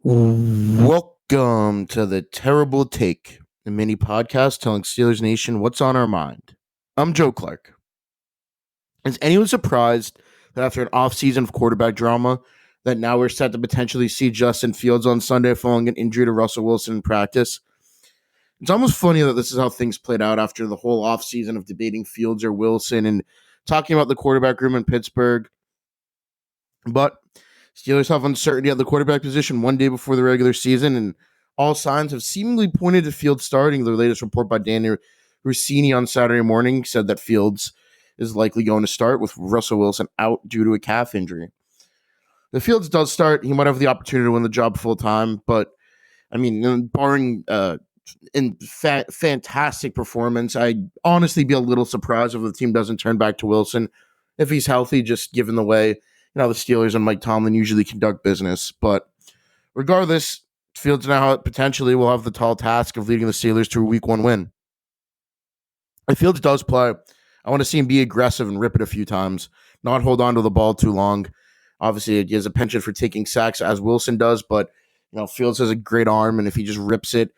Welcome to the Terrible Take, a mini podcast telling Steelers Nation what's on our mind. I'm Joe Clark. Is anyone surprised that after an offseason of quarterback drama, that now we're set to potentially see Justin Fields on Sunday following an injury to Russell Wilson in practice? It's almost funny that this is how things played out after the whole offseason of debating Fields or Wilson and talking about the quarterback room in Pittsburgh. But Steelers have uncertainty at the quarterback position one day before the regular season, and all signs have seemingly pointed to Fields starting. The latest report by Danny Rossini on Saturday morning said that Fields is likely going to start with Russell Wilson out due to a calf injury. If Fields does start, he might have the opportunity to win the job full time, but I mean, barring fantastic performance, I'd honestly be a little surprised if the team doesn't turn back to Wilson if he's healthy, just given the way the Steelers and Mike Tomlin usually conduct business. But regardless, Fields now potentially will have the tall task of leading the Steelers to a Week 1 win. If Fields does play, I want to see him be aggressive and rip it a few times, not hold on to the ball too long. Obviously, he has a penchant for taking sacks, as Wilson does, but Fields has a great arm, and if he just rips it,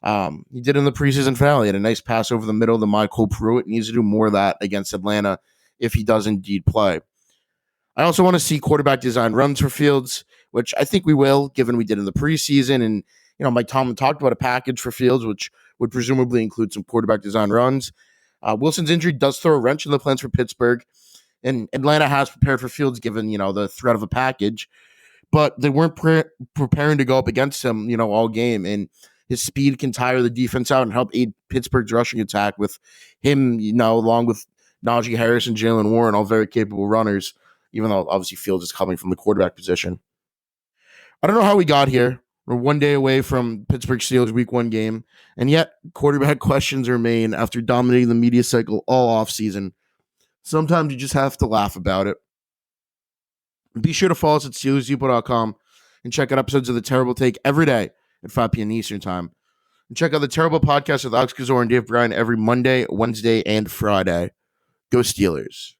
he did in the preseason finale. He had a nice pass over the middle to Michael Pruitt. He needs to do more of that against Atlanta if he does indeed play. I also want to see quarterback design runs for Fields, which I think we will, given we did in the preseason. And, Mike Tomlin talked about a package for Fields, which would presumably include some quarterback design runs. Wilson's injury does throw a wrench in the plans for Pittsburgh, and Atlanta has prepared for Fields given, the threat of a package. But they weren't preparing to go up against him, all game. And his speed can tire the defense out and help aid Pittsburgh's rushing attack with him, along with Najee Harris and Jalen Warren, all very capable runners, even though obviously Fields is coming from the quarterback position. I don't know how we got here. We're one day away from Pittsburgh Steelers Week 1 game, and yet quarterback questions remain after dominating the media cycle all offseason. Sometimes you just have to laugh about it. Be sure to follow us at SteelersDepot.com and check out episodes of The Terrible Take every day at 5 p.m. Eastern Time. And check out The Terrible Podcast with Alex Kazor and Dave Bryan every Monday, Wednesday, and Friday. Go Steelers.